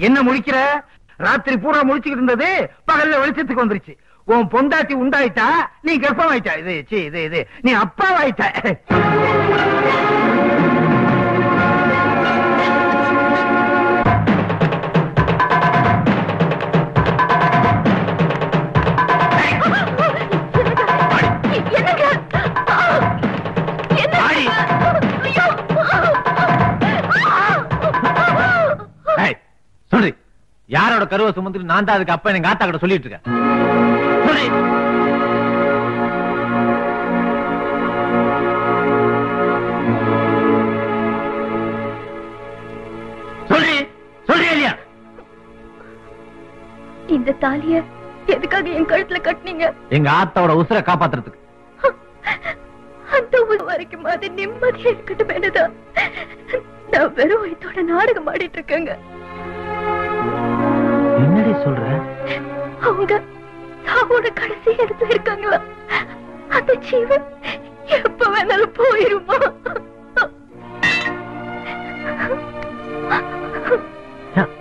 என்ன முழிக்கிற? ராத்திரி பூரா முழிச்சுக்கிட்டு இருந்தது பகல்ல வெளிச்சத்துக்கு வந்துருச்சு. உன் பொண்டாட்டி உண்டாயிட்டா, நீ கர்ப்பமாயிட்டா. இது நீ அப்பாவாயிட்ட. சொல்லி யாரோட கருவை சுமந்து நான் தான் அதுக்கு அப்ப எங்க ஆத்தா கிட்ட சொல்லிட்டு இருக்கேன். சொல்லி சொல்லி இல்லையா? இந்த தாலிய எதுக்காக என் கழுத்துல கட்டினீங்க? எங்க ஆத்தாவோட உசுரை காப்பாத்துறதுக்கு. அந்த ஊர் வரைக்கும் அது நிம்மதியா இருக்கட்டும் என்னதான். நான் வெறும் வயித்தோட நாடகம் ஆடிட்டு இருக்கேங்க. என்னடி சொல்ற? அவங்க சாவோட கடைசி இடத்துல இருக்காங்களா? அந்த ஜீவன் எப்ப வேணாலும் போயிருமா?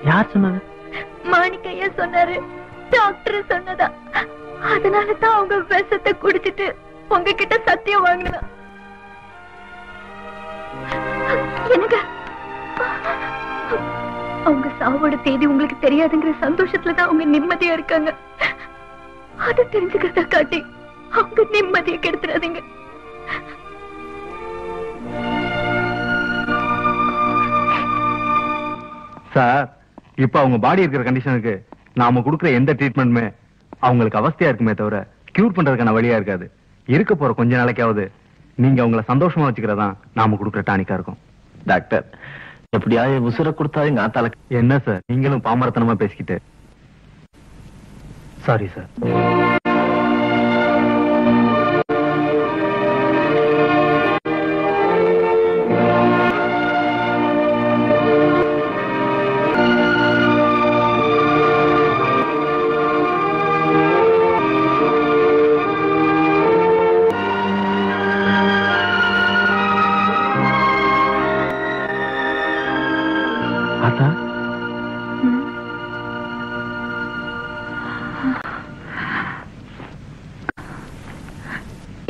யார் சொன்னது? மாணிக்கையா சொன்னாரு. டாக்டர் சொன்னதா. அதனாலதான் அவங்க விஷத்தை குடிச்சிட்டு உங்ககிட்ட சத்தியம் வாங்கினா. என்னங்க, அவங்க சாவோட தேதி உங்களுக்கு தெரியாதுங்கிற சந்தோஷத்துலதான் அவங்க நிம்மதியா இருக்காங்க. அதை தெரிஞ்சுக்கிறதா காட்டி அவங்க நிம்மதியை கெடுத்துறாதீங்க. சார், இப்ப அவங்க பாடி இருக்கிற கண்டிஷனுக்கு நாம கொடுக்கிற எந்த ட்ரீட்மெண்ட்டுமே அவங்களுக்கு அவஸ்தையா இருக்குமே தவிர கியூர் பண்றதுக்கான வழியா இருக்காது. இருக்க போற கொஞ்ச நாளைக்காவது நீங்க அவங்கள சந்தோஷமா வச்சுக்கிறதா நாம கொடுக்குற டானிக்கா இருக்கும். டாக்டர், எப்படியாவது உசுரை கொடுத்தா எங்க ஆத்தால. என்ன சார், நீங்களும் பாமரத்தனமா பேசிக்கிட்டு. Sorry sir.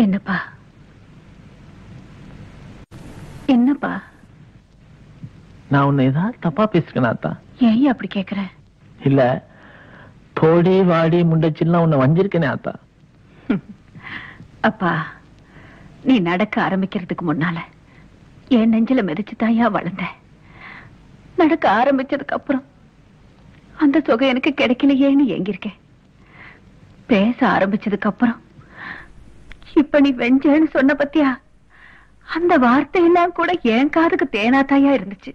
என்னப்பா என்னப்பா? நான் உன்னை ஏதாவது தப்பா பேசுறேன் ஆத்தா? ஏன் அப்படி கேக்குற? இல்ல, போடி வாடி முண்டச்சில்லாம் உன்னை வஞ்சிருக்கேனே ஆத்தா. அப்பா, நீ நடக்க ஆரம்பிக்கிறதுக்கு முன்னால என் நெஞ்சில மிதிச்சு தாயா வளர்ந்த. நடக்க ஆரம்பிச்சதுக்கு அப்புறம் அந்த சுகம் எனக்கு கிடைக்கலையேன்னு ஏங்கிருக்கேன். பேச ஆரம்பிச்சதுக்கு அப்புறம் இப்ப நீ வெஞ்சேன்னு சொன்ன பத்தியா, அந்த வார்த்தையெல்லாம் கூட என் காதுக்கு தேனாத்தாயா இருந்துச்சு.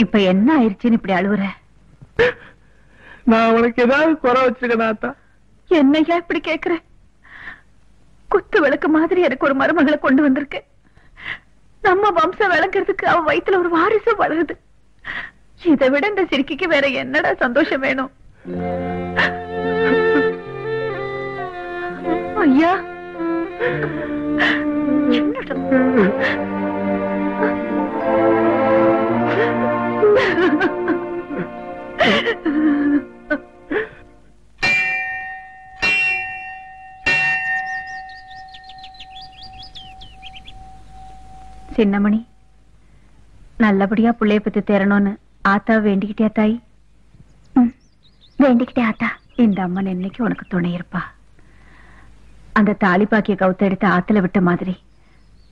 இப்ப என்ன ஆயிடுச்சுன்னு இப்படி அழுவுற? நான் உனக்கு ஏதாவது குறை வச்சிருக்கேன் ஆத்தா? என்னையா இப்படி கேக்குற? குத்து விளக்கு மாதிரி எனக்கு ஒரு மருமகளை கொண்டு வந்திருக்கு. நம்ம வம்சம் விளங்குறதுக்கு அவ வயித்துல ஒரு வாரிசு வளருது. இதை விட இந்த சிரிக்கைக்கு வேற என்னடா சந்தோஷம் வேணும்? ஐயா, என்னடா சின்னமணி, நல்லபடியா புள்ளைய பத்தி தேரணும்னு ஆத்தா வேண்டிக்கிட்டே தாய்? வேண்டிக்கிட்டே ஆத்தா. இந்த அம்மன் என்னைக்கு உனக்கு துணை இருப்பா. அந்த தாலி பாக்கிய கவுத்த எடுத்து ஆத்துல விட்ட மாதிரி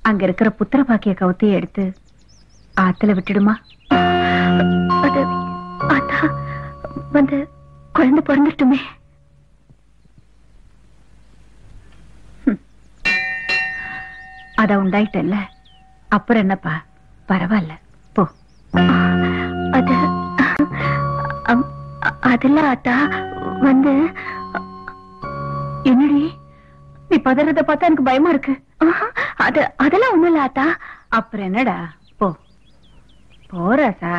அங்க இருக்கிற புத்திர பாக்கிய கவுத்தைய எடுத்து ஆத்துல விட்டுடுமா? அது ஆத்தா வந்து குழந்தை பிறந்துட்டுமே. அத உண்டாயிட்டல்ல, அப்புறம் என்னப்பா, பரவாயில்ல போ. அது அதெல்லாம் ஆத்தா வந்து என்னடி நீ பதறத பார்த்தா எனக்கு பயமா இருக்கு. அதெல்லாம் ஒண்ணும் இல்ல ஆத்தா. அப்புறம் என்னடா, போ போறாசா.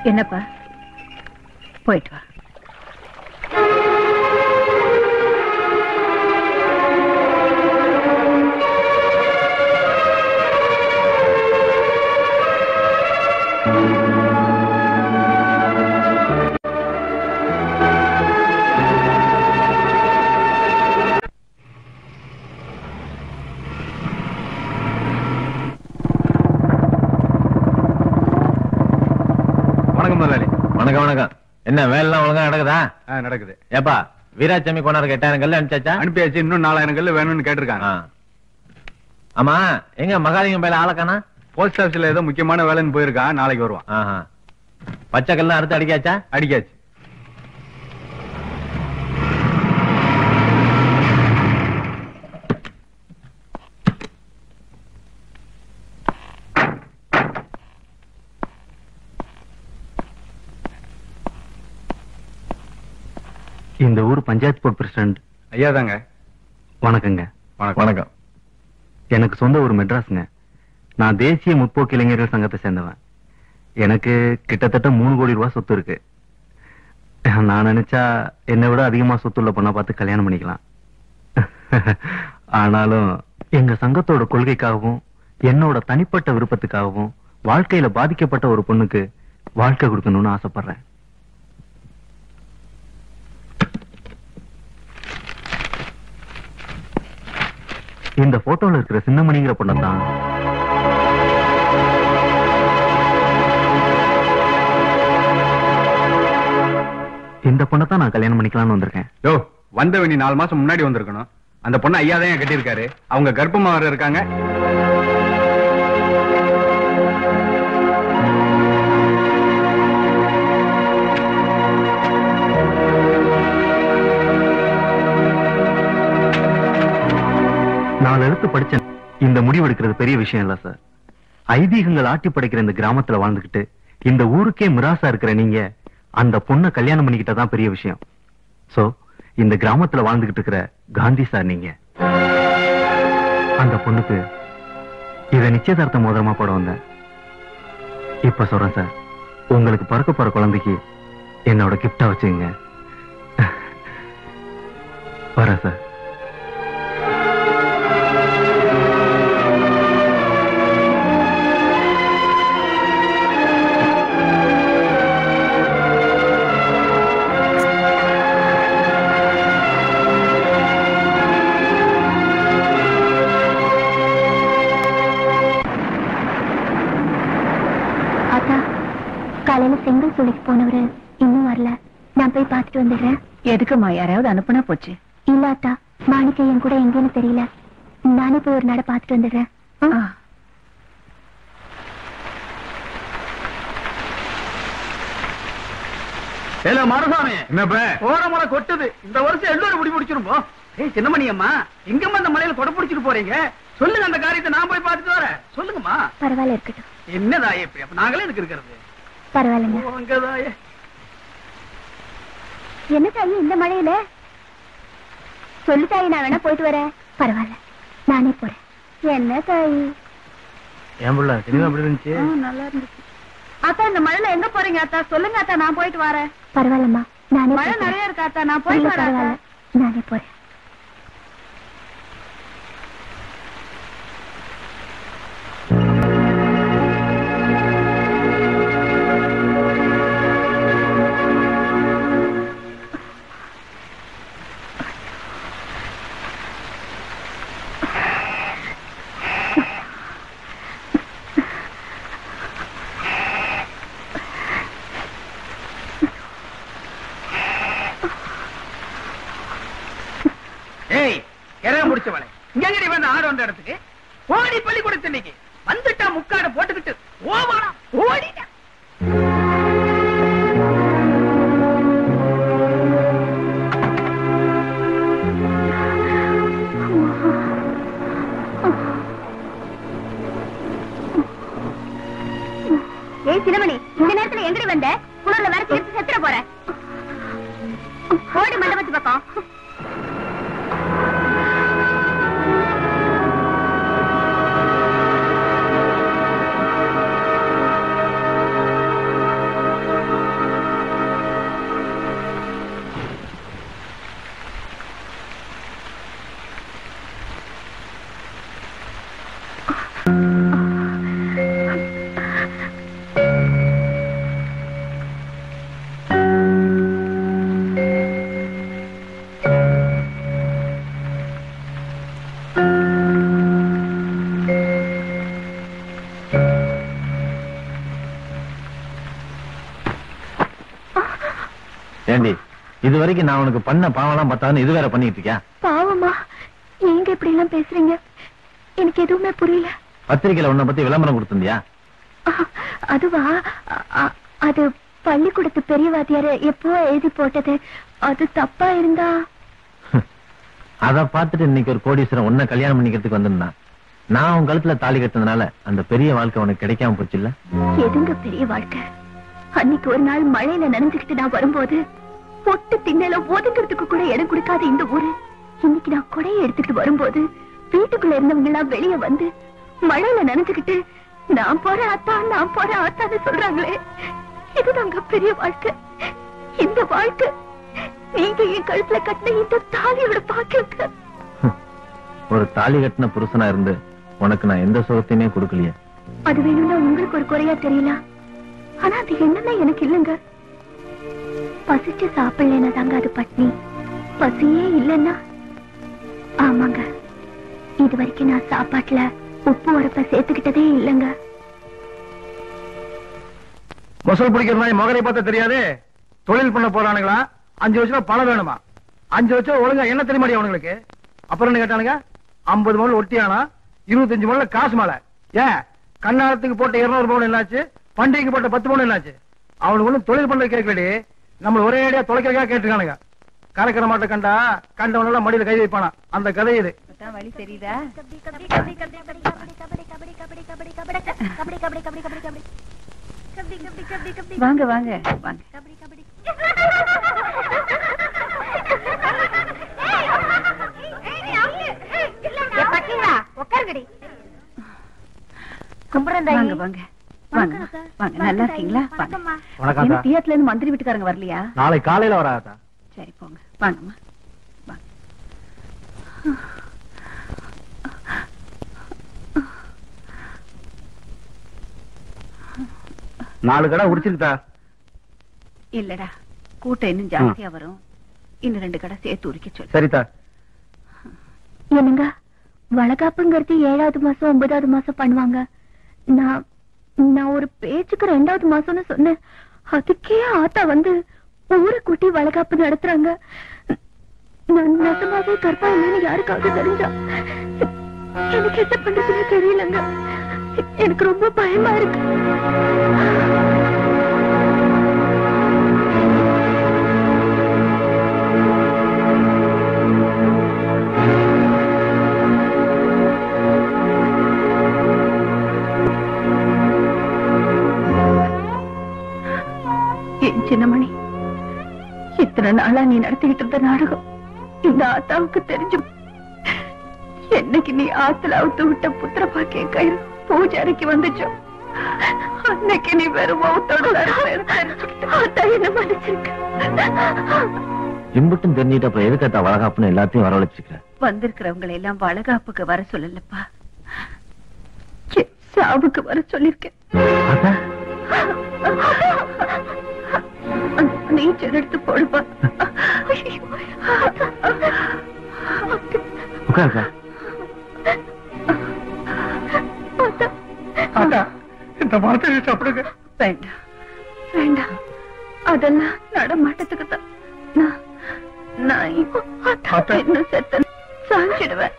என்னப்பா, போயிட்டு வா. வணக்கம் வணக்கம். என்ன வேலைலாம் ஒழுங்கா நடக்குதா? நடக்குது. ஏப்பா வீராசாமி கொண்டாரு 8000 கல்லு அனுப்பிச்சாச்சா? அனுப்பியாச்சு. இன்னும் 4000 கல்லு வேணும்னு கேட்டிருக்காங்க. ஆமா, எங்க மகாலிங்கம் பையில ஆளக்கானா? போஸ்ட் ஆபீஸ்ல ஏதோ முக்கியமான வேலைன்னு போயிருக்கா, நாளைக்கு வருவான். பச்சை கல்லு அறுத்து அடிக்காச்சா? அடிக்காச்சு. இந்த ஊர் பஞ்சாயத்து போர்ட் பிரசிடண்ட் ஐயா தாங்க. வணக்கங்க. வணக்கம். எனக்கு சொந்த ஊர் மெட்ராஸ்ங்க. நான் தேசிய முற்போக்கு இளைஞர்கள் சங்கத்தை சேர்ந்தவன். எனக்கு கிட்டத்தட்ட 3 கோடி ரூபாய் சொத்து இருக்கு. நான் நினைச்சா என்னை விட அதிகமா சொத்துள்ள பொண்ணை பார்த்து கல்யாணம் பண்ணிக்கலாம். ஆனாலும் எங்க சங்கத்தோட கொள்கைக்காகவும் என்னோட தனிப்பட்ட விருப்பத்துக்காகவும் வாழ்க்கையில பாதிக்கப்பட்ட ஒரு பொண்ணுக்கு வாழ்க்கை கொடுக்கணும்னு ஆசைப்படுறேன். இந்த போட்டோல இருக்கிற சின்னமணிங்கிற பொண்ணத்தான் இந்த பொண்ணத்தான் நான் கல்யாணம் பண்ணிக்கலாம்னு வந்திருக்கேன். யோ, வந்தவனி 4 மாசம் முன்னாடி வந்திருக்கணும். அந்த பொண்ணு ஐயா தான் கட்டியிருக்காரு. அவங்க கர்ப்பமா வர இருக்காங்க. நான் எழுத்து படிச்சேன். இந்த முடிவு எடுக்கிறது பெரிய விஷயம் இல்ல சார். ஐதீகங்கள் ஆட்டி படைக்கிற இந்த கிராமத்துல வாழ்ந்துகிட்டு இந்த ஊருக்கே மிராசா இருக்கிற நீங்க அந்த பொண்ணை கல்யாணம் பண்ணிக்கிட்டதான் பெரிய விஷயம். சோ இந்த கிராமத்துல வாழ்ந்துகிட்டு இருக்கிற காந்தி சார் நீங்க. அந்த பொண்ணுக்கு இத நிச்சயதார்த்த மோதிரமா போட வந்தேன். இப்ப சொல்றேன் சார், உங்களுக்கு பிறக்க போற குழந்தைக்கு என்னோட கிஃப்டா வச்சுங்க. வர சார். காலையில செங்கல் சூளைக்கு போனவரு இன்னும் வரல. நான் போய் பார்த்துட்டு வந்துடுறேன். எதுக்குமா, யாராவது அனுப்புனா போச்சு. இல்ல அத்தா, மாணிக்கையன் கூட எங்கன்னு தெரியல. நானே போய் ஒரு நட பார்த்துட்டு வந்துடுறேன். மருசாமி, என்னப்ப போற முறை கொட்டுது. இந்த வருஷம் எல்லோரும் முடி முடிச்சிருப்போம். ஏய் சின்னமணி அம்மா, எங்கம்மா அந்த மலையில கொடை பிடிச்சிட்டு போறீங்க? சொல்லுங்க, அந்த காரியத்தை நான் போய் பார்த்துட்டு வரேன். சொல்லுங்கம்மா. பரவாயில்ல, இருக்கட்டும். என்னதாயே இப்படி? அப்ப நாங்களே இதுக்கு இருக்கிறது. பரவாயில்லைங்க. அங்கதாயே. என்ன தாயி இந்த மழையில? சொல்லு தாயி, நான் வேணா போயிட்டு வரேன். பரவாயில்ல, நானே போறேன். என்ன தாயி? ஏன் புள்ள சினிமா எப்படி இருந்துச்சு? நல்லா இருந்துச்சு. அத்தா, இந்த மழையில எங்க போறீங்க அத்தா? சொல்லுங்க அத்தா, நான் போயிட்டு வரேன். பரவாயில்லம்மா, நானே மழை போறேன். நிறைய இருக்கா அத்தா? நான் போயிட்டு வரேன். பரவாயில்ல, நானே போறேன். ஏய், கிரைய முடிச்சவளே, இங்கடி வந்து ஆடு வந்த இடத்துக்கு ஓடி பள்ளிக்கூடத்து இன்னைக்கு வந்துட்டா முக்காடு போட்டுக்கிட்டு ஓவானா ஓடிட்டா. ஏய் சின்னமணி, இந்த நேரத்துல எங்கடி வந்த? குளர்ல வேற சேர்த்து செத்துற போற. ஓடி மண்டபத்து பக்கம். ஏண்டி, இது வரைக்கும் நான் உனக்கு பண்ண பாவம்லாம் பார்த்தான்னு இது வேற பண்ணிட்டு இருக்கியா? பாவமா? நீங்க இப்படி எல்லாம் பேசுறீங்க, எனக்கு எதுவுமே புரியல. பத்திரிக்கையில உன்னை பத்தி விளம்பரம் கொடுத்திருந்தியா? அதுவா? அது பள்ளிக்கூடத்து பெரியவாதியார எப்போ எழுதி போட்டது. அது தப்பா இருந்தா? அத பார்த்துட்டு இன்னைக்கு ஒரு கோடீஸ்வரன் உன்னை கல்யாணம் பண்ணிக்கிறதுக்கு வந்திருந்தான். நான் உன் கழுத்துல தாலி கட்டினதுனால அந்த பெரிய வாழ்க்கை உனக்கு கிடைக்காம போச்சு இல்ல? எதுங்க பெரிய வாழ்க்கை? அன்னைக்கு ஒரு நாள் மழையில நனைஞ்சுக்கிட்டு நான் வரும்போது பொட்டு திண்ணல ஒதுங்கிறதுக்கு கூட இடம் கொடுக்காத இந்த ஊரு, இன்னைக்கு நான் கொடையை எடுத்துக்கிட்டு வரும்போது வீட்டுக்குள்ள இருந்தவங்க எல்லாம் வெளியே வந்து மழையில நனைஞ்சுக்கிட்டு நான் போறேன் ஆத்தா, நான் போறேன் ஆத்தான்னு சொல்றாங்களே, இதுதாங்க பெரிய வாழ்க்கை. இந்த வாழ்க்கை நீங்க என் கழுத்துல கட்டின இந்த தாலியோட பாக்கியங்க. ஒரு தாலி கட்டின புருஷனா இருந்து உனக்கு நான் எந்த சுகத்தையுமே கொடுக்கலையே. அது வேணும்னா உங்களுக்கு ஒரு குறையா தெரியல, ஆனா அது என்னன்னா எனக்கு இல்லைங்க. பசிச்சு சாப்பிடலன்னா தாங்க அது பட்னி, பசியே இல்லைன்னா. ஆமாங்க, இது வரைக்கும் நான் சாப்பாட்டுல உப்பு உரப்ப சேர்த்துக்கிட்டதே இல்லைங்க. மொசல் பிடிக்கிறதா மகரை பார்த்தா தெரியாது. தொழில் பண்ண போறானுங்களா? 5 வருஷம் பணம் வேணுமா? 5 வருஷம் ஒழுங்கா என்ன தெரியுமாடி அவனுங்களுக்கு? அப்புறம் என்ன கேட்டானுங்க? 50 மணி ஒட்டியானா, 25 மணில காசு மாலை. ஏன் கண்ணாரத்துக்கு போட்ட 200 பவுன் என்னாச்சு? பண்டிகைக்கு போட்ட 10 பவுன் என்னாச்சு? அவனுக்கு ஒண்ணும் தொழில் பண்றது கேட்கலடி, நம்ம ஒரே அடியா தொலைக்கிறதா கேட்டுருக்கானுங்க. கலக்கிற மாட்டை கண்டா கண்டவனெல்லாம் மடியில கை வைப்பானா, அந்த கதை இது. வழி தெரியுதா? வாங்க வாங்க வாங்க. வாங்க வாங்க வாங்க வாங்க. நல்லா இருக்கீங்களா? வாங்க. தியேட்டர்ல இருந்து மந்திரி வீட்டுக்காரங்க வரலையா? நாளை காலையில வராதா? சரி போங்க, வாங்கம்மா. 4 கடை உடிச்சிருக்கா? இல்லடா, கூட்டம் இன்னும் ஜாஸ்தியா வரும். இன்னும் 2 கடை சேர்த்து உரிக்க சொல்லு. சரிதா. என்னங்க, வளகாப்புங்கிறது 7வது மாசம் 9வது மாசம் பண்ணுவாங்க. நான் ஒரு பேச்சுக்கு 2வது மாசம்னு சொன்னேன். அதுக்கே ஆத்தா வந்து ஊரை கூட்டி வளகாப்பு நடத்துறாங்க. நான் நெசமாவே கற்பா இல்லைன்னு யாருக்காவது தெரிஞ்சா எனக்கு என்ன பண்றதுன்னு தெரியலங்க. எனக்கு ரொம்ப பயமா இருக்கு. இத்தனை நாளா நீ நடத்திக்கிட்டு இருந்த நாடகம் இந்த ஆத்தாவுக்கு தெரிஞ்சும் என்னைக்கு நீ ஆத்துல அவுத்து விட்ட புத்திர பாக்கிய கயிறு பூஜாரிக்கு வந்துச்சோ அன்னைக்கு நீ வெறும் என்ன மன்னிச்சிருக்க. இம்புட்டும் தெரிஞ்சிட்டு அப்புறம் எதுக்கத்தா வளகாப்புன்னு எல்லாத்தையும் வரவழைச்சிருக்க? வந்திருக்கிறவங்களை எல்லாம் வளகாப்புக்கு வர சொல்லலப்பா, சாவுக்கு வர சொல்லிருக்கேன். நீச்சல் எடுத்து போடுப்பா. இந்த வார்த்தையை சாப்பிடுங்க. வேண்டாம் வேண்டாம், அதெல்லாம் நடமாட்டத்துக்கு தான். நான் இன்னும் செத்த சாஞ்சிடுவேன்.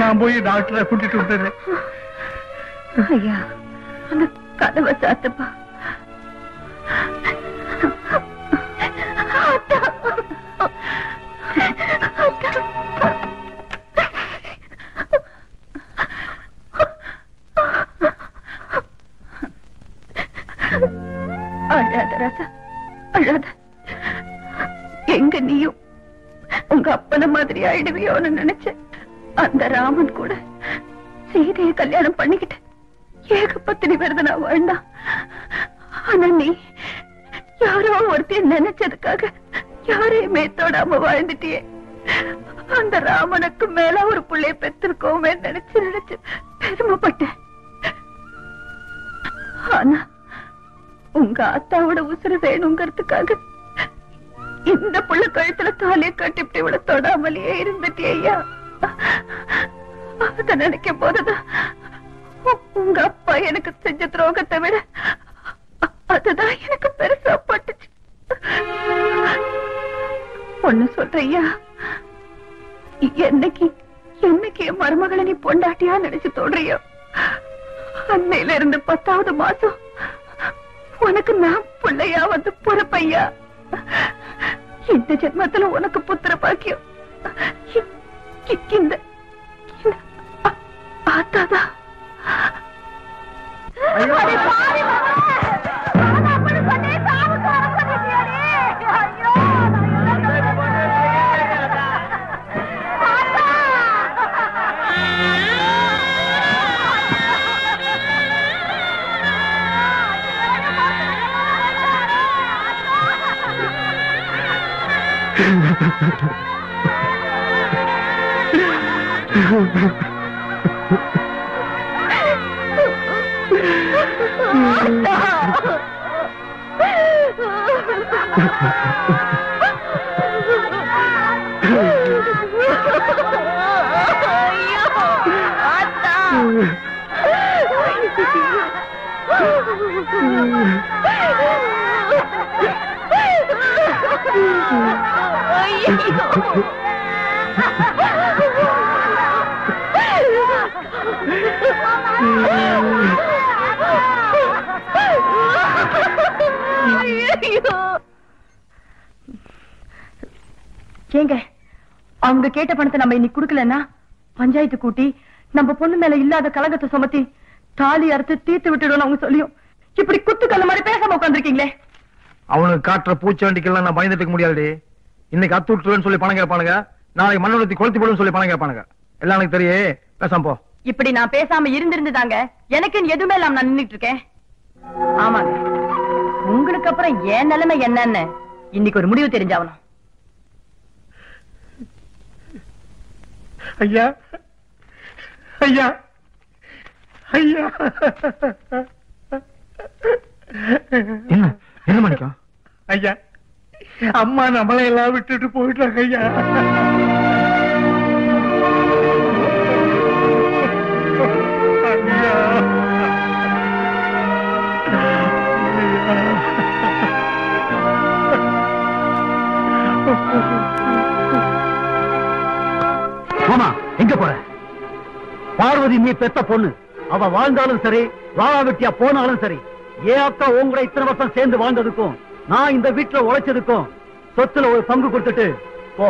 நான் போய் டாக்டரை கூட்டிட்டு வந்துடுறேன். ஐயா, அந்த கதவை சாத்துப்பா. அழாத ராஜா, அழாத. எங்க நீயும் உங்க அப்பன மாதிரி ஆயிடுவியோன்னு நினைச்சேன். அந்த ராமன் கூட சீதையை கல்யாணம் பண்ணிக்கிட்டு ஏகப்பத்தினி விரதனா வாழ்ந்தான். ஆனா நீ யாரோ ஒருத்தைய நினைச்சதுக்காக யாரையுமே தொடாம வாழ்ந்துட்டியே. அந்த ராமனுக்கு மேல ஒரு பிள்ளைய பெற்றிருக்கோமே நினைச்சு நினைச்சு பெருமைப்பட்டேன். ஆனா உங்க அத்தாவோட உசுறு வேணுங்கிறதுக்காக இந்த புள்ள கழுத்துல தாலியை கட்டிட்டு இவ்வளவு தொடாமலேயே இருந்துட்டே ஐயா. அத நினைக்கும் போதுதான் உங்க அப்பா எனக்கு செஞ்ச துரோகத்தை விட அதுதான் எனக்கு பெருசா பட்டுச்சு. ஒண்ணு சொல்றியா, என்னைக்கு என்னைக்கு என் மருமகளை நீ பொண்டாட்டியா நினைச்சு தோன்றியோ அன்னையில இருந்து 10வது மாசம் உனக்கு நான் பிள்ளையா வந்து பொறுப்பையா. இந்த ஜென்மத்துல உனக்கு புத்திர பாக்கியம் இந்த ஆத்தாதா. ஏங்க, அவங்க கேட்ட பணத்தை நம்ம இன்னைக்கு குடுக்கலன்னா பஞ்சாயத்து கூட்டி நம்ம பொண்ணு மேல இல்லாத கலங்கத்தை சுமத்தி தாலி அறுத்து தீர்த்து விட்டுடும் அவங்க சொல்லியும் இப்படி குத்துக்கல்ல மாதிரி பேசாம உட்காந்துருக்கீங்களே. அவனுக்கு காட்டுற பூச்சாண்டிக்கெல்லாம் நான் பயந்துட்டு இருக்க முடியாது. இன்னைக்கு அத்து விட்டுருவேன்னு சொல்லி பணம் கேட்பானுங்க, நாளைக்கு மண்ணொழுத்தி கொளுத்தி போடுன்னு சொல்லி பணம் கேட்பானுங்க. எல்லாம் எனக்கு தெரியே, பேசாம போ. இப்படி நான் பேசாம இருந்திருந்தாங்க எனக்கு எதுவுமே இல்லாம நான் நின்னுட்டு இருக்கேன். ஆமாங்க, உங்களுக்கு அப்புறம் என் நிலைமை என்னன்னு இன்னைக்கு ஒரு முடிவு தெரிஞ்சாவணும். ஐயா ஐயா ஐயா, என்ன என்ன மணிக்கம்? ஐயா, அம்மா நம்மளை எல்லாம் விட்டுட்டு போயிட்டாங்க ஐயா. மாமா, எங்க போற? பார்வதி நீ பெத்த பொண்ணு. அவ வாழ்ந்தாலும் சரி, வாழா வெட்டியா போனாலும் சரி, ஏன் அக்கா உங்க இத்தனை வருஷம் சேர்ந்து வாழ்ந்ததுக்கும் நான் இந்த வீட்டுல உழைச்சதுக்கும் சொத்துல ஒரு பங்கு கொடுத்துட்டு போ.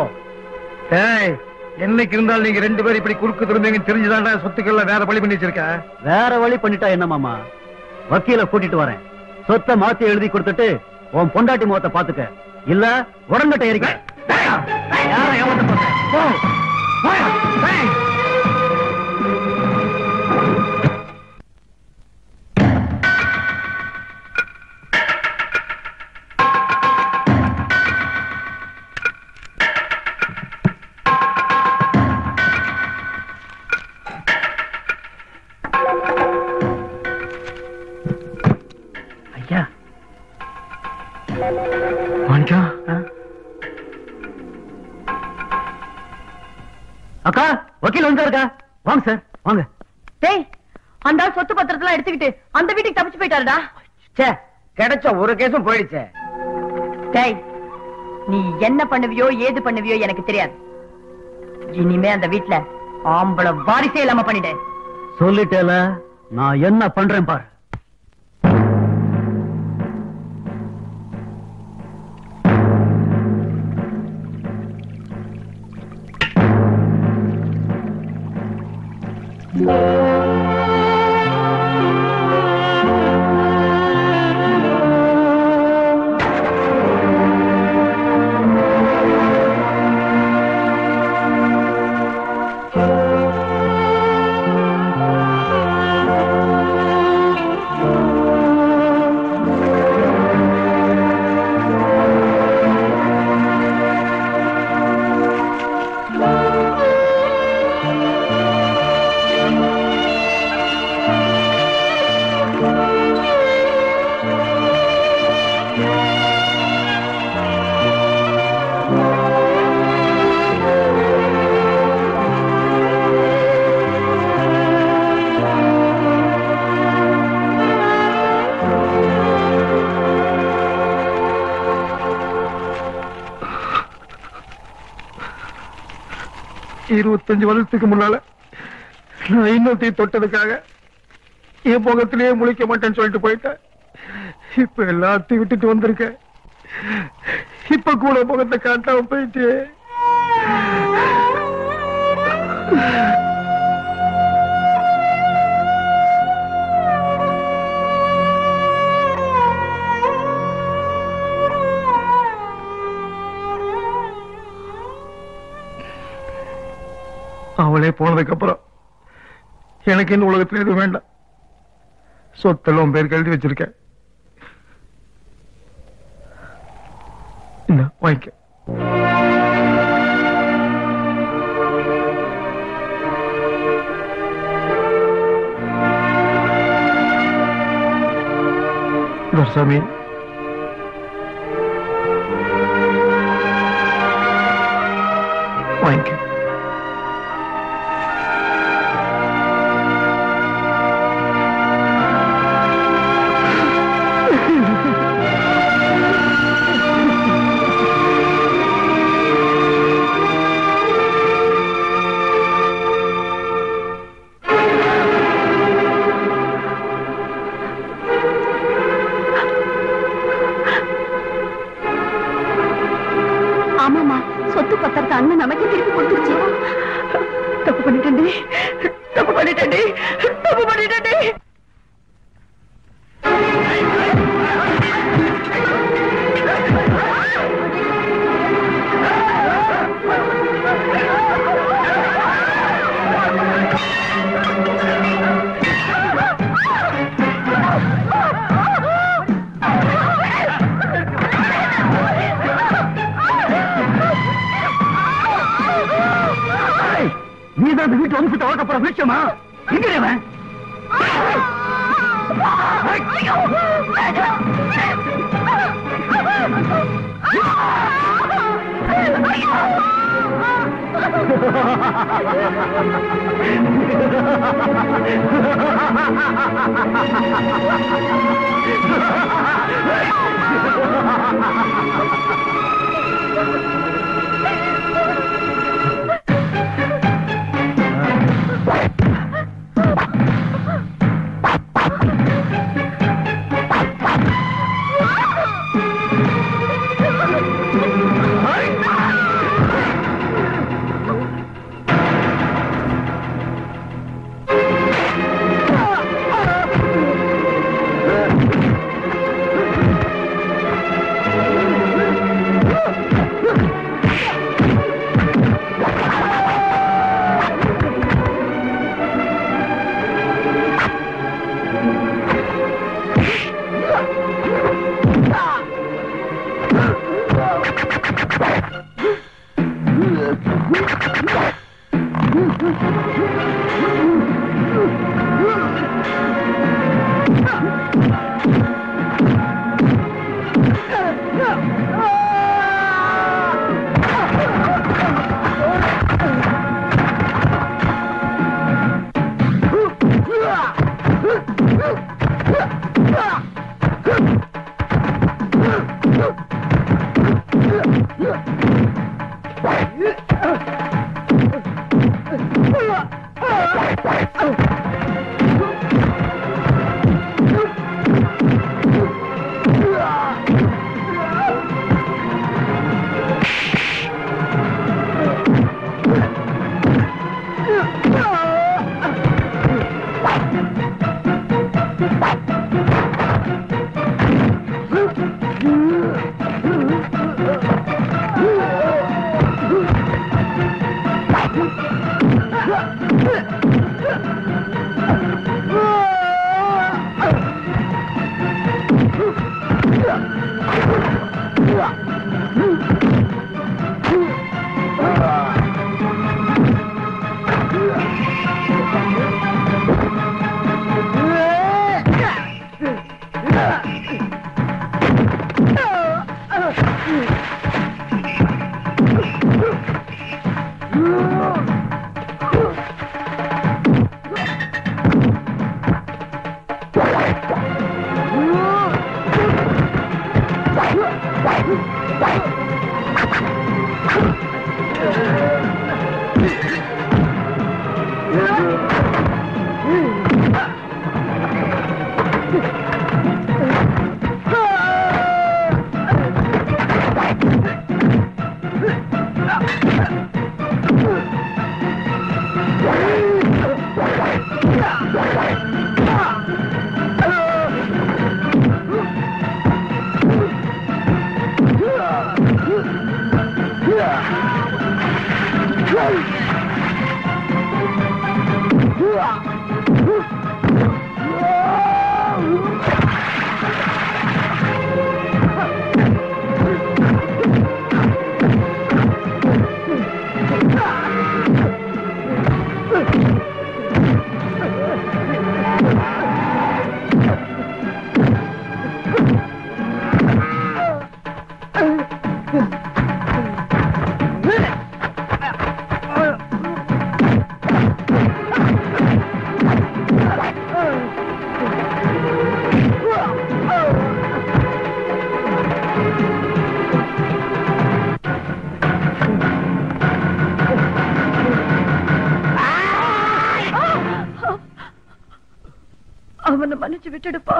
என்னைக்கு இருந்தாலும் நீங்க 2 பேரும் இப்படி குறுக்கு திரும்பீங்கன்னு தெரிஞ்சுதான்டா சொத்துக்கள்ல வேற வழி பண்ணி வச்சிருக்க. வேற வழி பண்ணிட்டா என்ன மாமா? வக்கீல கூட்டிட்டு வரேன், சொத்தை மாத்தி எழுதி கொடுத்துட்டு உன் பொண்டாட்டி முகத்தை பாத்துக்க. இல்ல உடம்பட்ட இருக்க. ஐயா மாணிக்கா, அக்கா வக்கீல் வந்தாருக்கா. வாங்க சார் வாங்க. டேய், அந்த சொத்து பத்திரத்தெல்லாம் எடுத்துக்கிட்டு அந்த வீட்டுக்கு தப்பிச்சு போயிட்டாருடா. கிடைச்ச ஒரு கேஸும் போயிடுச்சு. டேய், நீ என்ன பண்ணுவியோ ஏது பண்ணுவியோ எனக்கு தெரியாது. இனிமே அந்த வீட்டுல ஆம்பளை வாரிசே இல்லாம பண்ணிடு. சொல்லிட்டேல, நான் என்ன பண்றேன் பாரு. இருபத்தஞ்சு வருஷத்துக்கு முன்னால நான் இன்னொருத்தையும் தொட்டதுக்காக என் முகத்திலேயே முழிக்க மாட்டேன்னு சொல்லிட்டு போயிட்டேன். இப்ப எல்லாத்தையும் விட்டுட்டு வந்திருக்கேன். இப்ப கூட முகத்தை காட்டாம போயிட்டு அவளே போனதுக்கு அப்புறம் எனக்கு இந்த உலகத்துல எதுவும் வேண்டாம். சொத்தெல்லாம் பேர் எழுதி வச்சிருக்கேன். வாங்கிக்க. சாமி, வாங்கிக்க. ஆமாமா, சொத்து பத்திரத்தை அண்ணன் நமக்கு திருப்பி கொடுத்துருச்சு. தப்பு பண்ணிட்டேன்டி, தப்பு பண்ணிட்டேன்டி, தப்பு பண்ணிட்டேன்டி. நீதான் அந்த வீட்டு வந்து வளர்க்க போற விஷயமா? எங்க அவனை மன்னிச்சு விட்டுடுப்பா.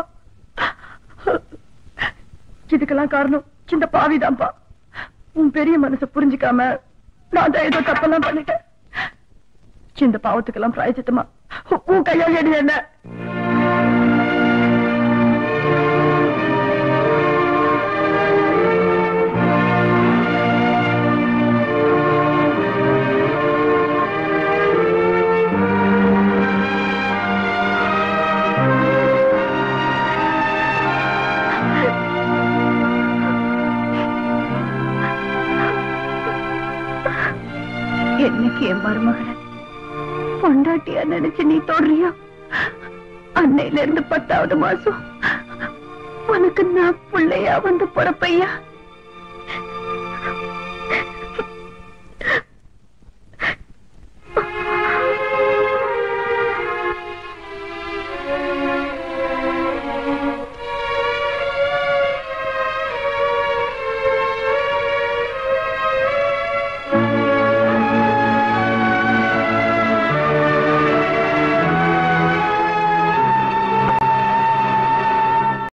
இதுக்கெல்லாம் காரணம் இந்த பாவிதான்ப்பா. உன் பெரிய மனசை புரிஞ்சுக்காம நான் தான் ஏதோ தப்பெல்லாம் பண்ணிட்டேன். இந்த பாவத்துக்கெல்லாம் பிராயச்சித்தமா உன் கையால் எடு என்ன. என்னைக்கு என் மருமகளை பொண்டாட்டியா நினைச்சு நீ தொடறியா? அன்னையில இருந்து 10வது மாசம் உனக்கு நான் பிள்ளையா வந்து பிறப்பையா?